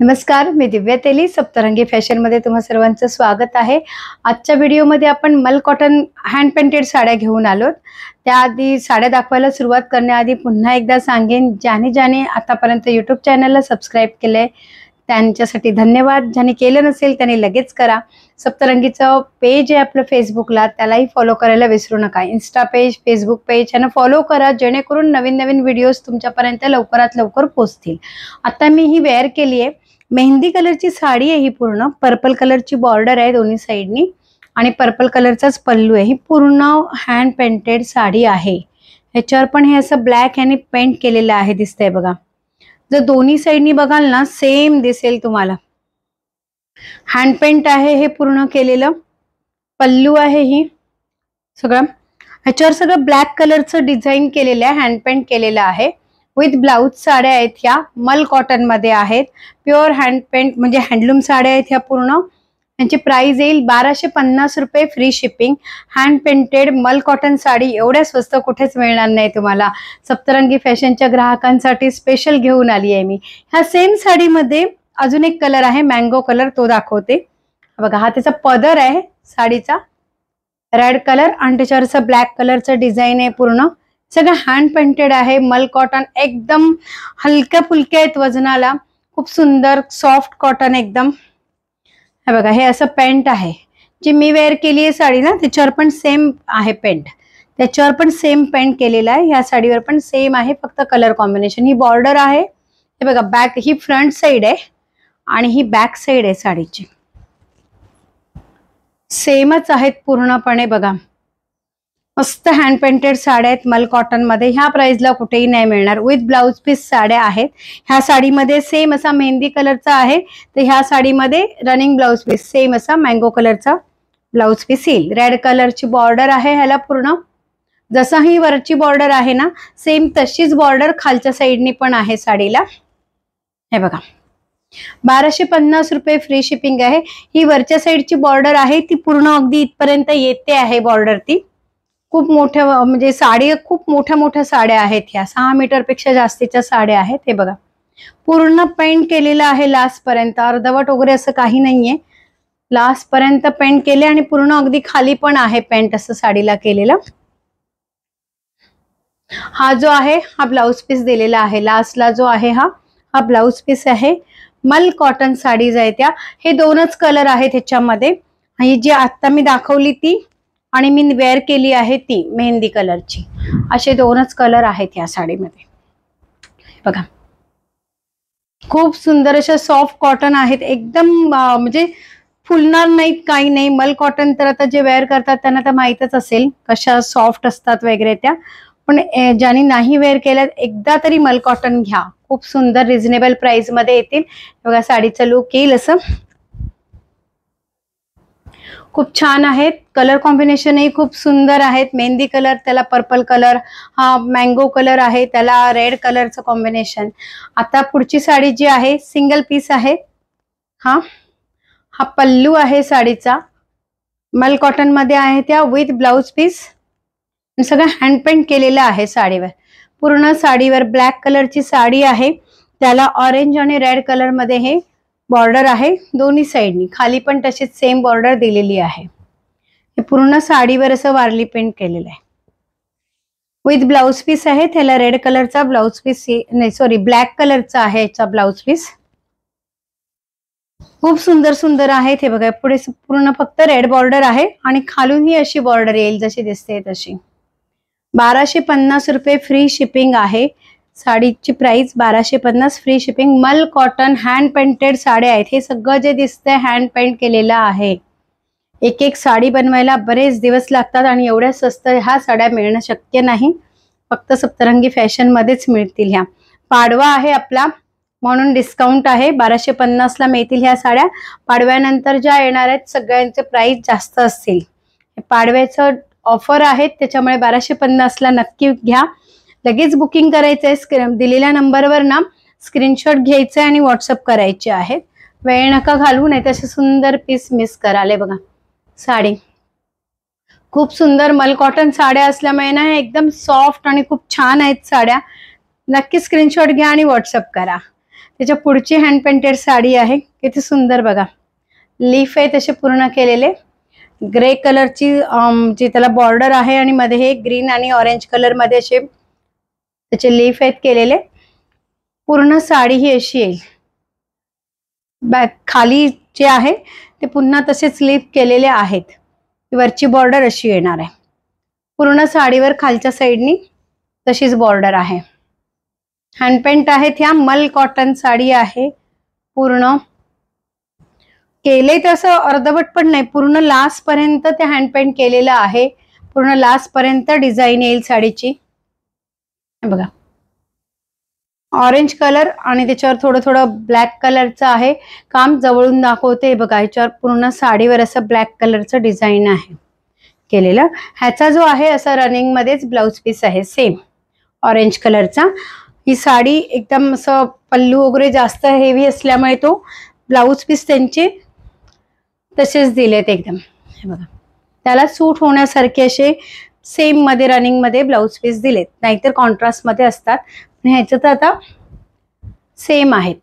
नमस्कार, मी दिव्या तेली सप्तरंगी फॅशन मध्ये तुम्हा सर्वांचं स्वागत आहे। आजच्या व्हिडिओमध्ये आपण मल कॉटन हँड पेंटेड साड्या घेऊन आलोत। त्याआधी साड्या दाखवायला सुरुवात करण्याआधी पुन्हा एकदा सांगेन, ज्याने आतापर्यंत YouTube चॅनलला सबस्क्राइब केलंय त्यांच्यासाठी धन्यवाद। ज्याने केलं नसेल त्यांनी लगेच करा। सप्तरंगीचं पेज आहे आपलं फेसबुकला, त्यालाही फॉलो करायला विसरू नका। इन्स्टा पेज, फेसबुक पेज यांना फॉलो करा, जेणेकरून नवीन नवीन व्हिडिओज तुमच्यापर्यंत लवकरात लवकर पोहोचतील। आता मी ही वेअर केली आहे, मेहंदी कलरची साडी आहे। ही पूर्ण पर्पल कलरची बॉर्डर आहे दोन्ही साइडनी आणि पर्पल कलरचाच पल्लू आहे। ही पूर्ण हँड पेंटेड साडी आहे। ह्याच्यावर पण हे असं ब्लॅक याने पेंट केलेलं आहे, दिसतंय बघा। जर दोन्ही साइडनी बघाल ना, सेम दिसेल तुम्हाला। हँड पेंट आहे हे पूर्ण केलेलं, पल्लू आहे ही सगळं। ह्याच्यावर सगळं ब्लॅक कलरचं डिझाईन केलेलं आहे, हँड पेंट केलेलं आहे। विथ ब्लाउज साड्या आहेत, ह्या मल कॉटन मध्ये आहेत। प्युअर हँड पेंट म्हणजे हँडलूम साड्या आहेत ह्या पूर्ण। यांची प्राइस येईल 1250 रुपये, फ्री शिपिंग। हँड पेंटेड मल कॉटन साडी एवढ्या स्वस्त कुठेच मिळणार नाही तुम्हाला। सप्तरंगी फॅशनच्या ग्राहकांसाठी स्पेशल घेऊन आली आहे मी। ह्या सेम साडीमध्ये अजून एक कलर आहे, मँगो कलर, तो दाखवते बघा। हा त्याचा पदर आहे साडीचा, रेड कलर आणि त्याच्यावर असं ब्लॅक कलरचं डिझाईन आहे पूर्ण। सगळं हँड पेंटेड आहे, मल कॉटन, एकदम हलक्या फुलक्या आहेत वजनाला, खूप सुंदर सॉफ्ट कॉटन एकदम। हे बघा, हे असं पेंट आहे। जी मी वेअर केली आहे साडी ना, त्याच्यावर पण सेम आहे पेंट, त्याच्यावर पण सेम पेंट केलेला आहे। ह्या साडीवर पण सेम आहे, फक्त कलर कॉम्बिनेशन। ही बॉर्डर आहे, हे बघा, बॅक ही फ्रंट साइड आहे आणि ही बॅक साइड आहे साडीची। सेमच आहेत पूर्णपणे बघा। मस्त हँड पेंटेड साड्या आहेत मल कॉटन मध्ये, ह्या प्राइसला कुठेही नाही मिळणार। विथ ब्लाउज पीस साड्या आहेत। ह्या साडीमध्ये सेम असा मेहंदी कलरचा आहे, तर ह्या साडीमध्ये रनिंग ब्लाउज पीस सेम असा मँगो कलरचा ब्लाउज पीस येईल। रेड कलरची बॉर्डर आहे ह्याला पूर्ण, जसं ही वरची बॉर्डर आहे ना, सेम तशीच बॉर्डर खालच्या साइडनी पण आहे साडीला। हे बघा, 1250 रुपये, फ्री शिपिंग आहे। ही वरच्या साइडची बॉर्डर आहे, ती पूर्ण अगदी इथपर्यंत येते आहे बॉर्डर। ती खूप मोठ्या म्हणजे साडी, खूप मोठ्या मोठ्या साड्या आहेत ह्या, 6 मीटर पेक्षा जास्तीच्या साड्या आहेत। हे बघा, पूर्ण पेंट केलेलं आहे लास्ट पर्यंत, अर्धवट वगैरे असं काही नाहीये। लास्ट पर्यंत पेंट केले आणि पूर्ण अगदी खाली पण आहे पेंट असं साडीला केलेलं। हा जो आहे हा ब्लाउज पीस दिलेला आहे लास्टला, जो आहे हा ब्लाउज पीस आहे। मल कॉटन साडीज आहे त्या, हे दोनच कलर आहेत ह्याच्यामध्ये। ही जी आता मी दाखवली ती आणि मी वेअर केली आहे ती मेहंदी कलरची, असे दोनच कलर आहेत या साडीमध्ये। बघा, खूप सुंदर अशा सॉफ्ट कॉटन आहेत, एकदम म्हणजे फुलणार नाहीत, काही नाही। मल कॉटन तर आता जे वेअर करतात त्यांना तर माहीतच असेल कशा सॉफ्ट असतात वगैरे त्या, पण ज्यांनी नाही वेअर केल्यात एकदा तरी मल कॉटन घ्या, खूप सुंदर रिझनेबल प्राइस मध्ये येतील। बघा, साडीचं लुक येईल असं, खूप छान आहेत। कलर कॉम्बिनेशनही खूप सुंदर आहेत। मेहंदी कलर, त्याला पर्पल कलर, हा मँगो कलर आहे, त्याला रेड कलरचं कॉम्बिनेशन। आता पुढची साडी जी आहे सिंगल पीस आहे। हा पल्लू आहे साडीचा, मल कॉटन मध्ये आहे त्या, विथ ब्लाउज पीस, सगळं हँड पेंट केलेलं आहे साडीवर। पूर्ण साडीवर ब्लॅक कलरची साडी आहे, त्याला ऑरेंज आणि रेड कलर मध्ये हे बॉर्डर आहे दोन्ही साइडनी, खाली पण तशीच सेम बॉर्डर दिलेली आहे। हे पूर्ण साडीवर असं वारली पेंट केलेलं आहे, विथ ब्लाउज पीस आहे। त्याला रेड कलरचा ब्लाउज पीस, नाही सॉरी, ब्लॅक कलरचा आहे याचा ब्लाउज पीस। खूप सुंदर सुंदर आहेत। हे बघा, पुढे पूर्ण फक्त रेड बॉर्डर आहे आणि खालून ही अशी बॉर्डर येईल जशी दिसते तशी। 1250 रुपये, फ्री शिपिंग आहे। साडीची प्राइस 1250, फ्री शिपिंग। मल कॉटन हँड पेंटेड साड्या आहेत, हे सगळं जे दिसतंय हँड पेंट केलेलं आहे। एक एक साडी बनवायला बरेच दिवस लागतात आणि एवढ्या स्वस्त ह्या साड्या मिळणं शक्य नाही, फक्त सप्तरंगी फॅशन मध्येच मिळतील। ह्या पाडवा आहे आपला म्हणून डिस्काउंट आहे, 1250 ला मिळतील ह्या साड्या। पाडव्यानंतर ज्या येणार आहेत सगळ्यांचे प्राइस जास्त असतील। पाडव्याचं ऑफर आहेत, त्याच्यामुळे 1250 ला नक्की घ्या। लगेच बुकिंग करायचंय, दिलेल्या नंबरवर ना स्क्रीनशॉट घ्यायचा आणि व्हॉट्सअप करायचे आहेत। वेळ नका घालवू, नाही तसे सुंदर पीस मिस कराले। बघा, साडी खूप सुंदर मल कॉटन साड्या असल्यामुळे ना एकदम सॉफ्ट आणि खूप छान आहेत साड्या। नक्की स्क्रीनशॉट घ्या आणि व्हॉट्सअप करा। त्याच्या पुढची हँड पेंटेड साडी आहे. किती सुंदर बघा, लीफ आहे तसे पूर्ण केलेले. ग्रे कलरची जी त्याला बॉर्डर आहे आणि मध्ये हे ग्रीन आणि ऑरेंज कलर मध्ये असे त्याचे लीफ आहेत केलेले. पूर्ण साडी ही अशी येईल. बॅक खाली जे आहे ते पुन्हा तसेच लीफ केलेले आहेत. वरची बॉर्डर अशी येणार आहे. पूर्ण साडीवर खालच्या साईडनी तशीच बॉर्डर आहे. हँडपेंट आहेत ह्या. मल कॉटन साडी आहे. पूर्ण केले तसं अर्धवट पण नाही, पूर्ण लास्ट पर्यंत ते हँडपेंट केलेलं आहे. पूर्ण लास्ट पर्यंत डिझाईन येईल साडीची. बघा, ऑरेंज कलर आणि त्याच्यावर थोडं थोडं ब्लॅक कलरचं आहे काम. जवळून दाखवते बघा, याच्यावर पूर्ण साडीवर असं ब्लॅक कलरचं डिझाईन आहे केलेलं. ह्याचा जो आहे असा रनिंग मध्येच ब्लाउज पीस आहे सेम ऑरेंज कलरचा. ही साडी एकदम असं पल्लू वगैरे जास्त हेवी असल्यामुळे तो ब्लाउज पीस त्यांचे तसेच दिलेत एकदम. हे बघा, त्याला सूट होण्यासारखे असे सेम मध्ये रनिंग मध्ये ब्लाउज पीस दिलेत. नाहीतर कॉन्ट्रास्ट मध्ये असतात, पण ह्याच्यात आता सेम आहेत.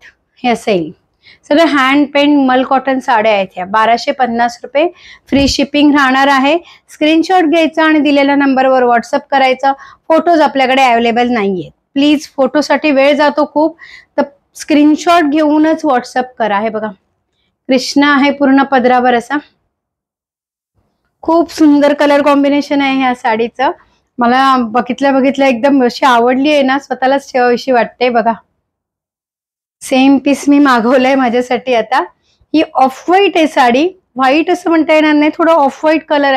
हे असं येईल. सगळे हँड पेंट मल कॉटन साड्या आहेत ह्या. 1250 रुपये. फ्री शिपिंग राहणार आहे. स्क्रीनशॉट घ्यायचा आणि दिलेल्या नंबरवर व्हॉट्सअप करायचा. फोटोज आपल्याकडे अवेलेबल नाहीयेत. प्लीज, फोटोसाठी वेळ जातो खूप, तर स्क्रीनशॉट घेऊनच व्हॉट्सअप करा. हे बघा, कृष्णा आहे पूर्ण पदरावर असा. खूप सुंदर कलर कॉम्बिनेशन आहे ह्या साडीचं. मला बघितल्या एकदम अशी आवडली आहे ना, स्वतःलाच ठेवावीशी वाटते. बघा, सेम पीस मी मागवलंय माझ्यासाठी आता. ही ऑफ व्हाईट आहे साडी. व्हाईट असं म्हणता येणार नाही, थोडं ऑफ व्हाईट कलर आहे.